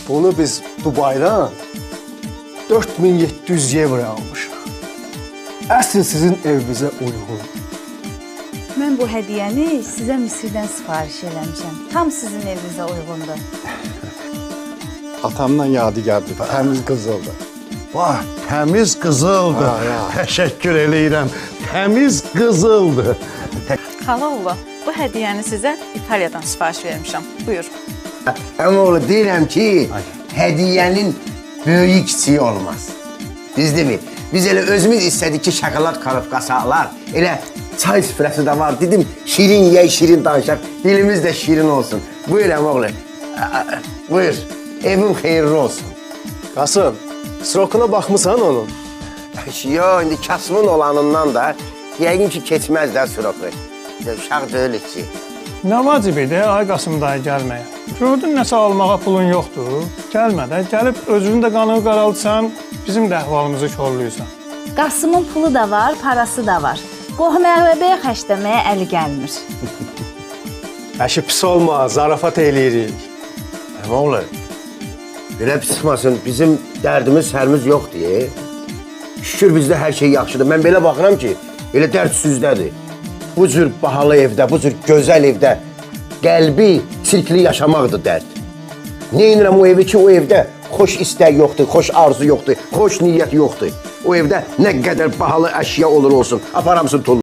Bunu biz Dubay'dan 4700 euro almışıq. Əsl sizin evinizə uyğun. Mən bu hədiyyəni sizə Misirdən sifariş eləmişəm. Tam sizin evinizə uyğundur. Atamdan yadigardır, təmiz qızıldır. Bax, təmiz qızıldır. Təşəkkür eləyirəm. Təmiz qızıldır. Xalaoğlu, bu hədiyyəni sizə İtaliyadan sifariş vermişəm. Buyur. Əmoğlu, deyirəm ki, hədiyyənin böyük kiçiyi olmaz. Düzdürmü? Biz elə özümüz istədik ki, şokolad karofkası alar. Elə çay süfrəsi də var. Dedim, şirin yey, şirin danışaq. Dilimiz də şirin olsun. Buyur əmoğlu. Buyur. Evin xeyirli olsun. Qasım, srokuna baxmısan onun? Yo, indi kasımın olanından da yəqin ki, keçməz də süroku. Uşaq deyilik ki. Nə vacib idi, ay Qasım dayı gəlməyə? Gördün nəsə almağa pulun yoxdur. Gəlmə də, gəlib özünün də qanını qaraltsan, bizim də əhvalımızı korluyursan. Qasımın pulu da var, parası da var. Qohum-əqrəbəyə xərcləməyə əli gəlmir. Əşi pis olma, zarafat eləyirik. Əmoğlu, belə pis çıxmasın, bizim dərdimiz, sərimiz yoxdur. Şükür bizdə hər şey yaxşıdır. Mən belə baxıram ki, elə dərd süzdədir. Bu cür bahalı evdə, bu cür gözəl evdə qəlbi sirkli yaşamaqdır dərd. Neynirəm o evi ki, o evdə xoş istək yoxdur, xoş arzu yoxdur, xoş niyyət yoxdur. O evdə nə qədər bahalı əşya olur olsun, aparamsın tullu.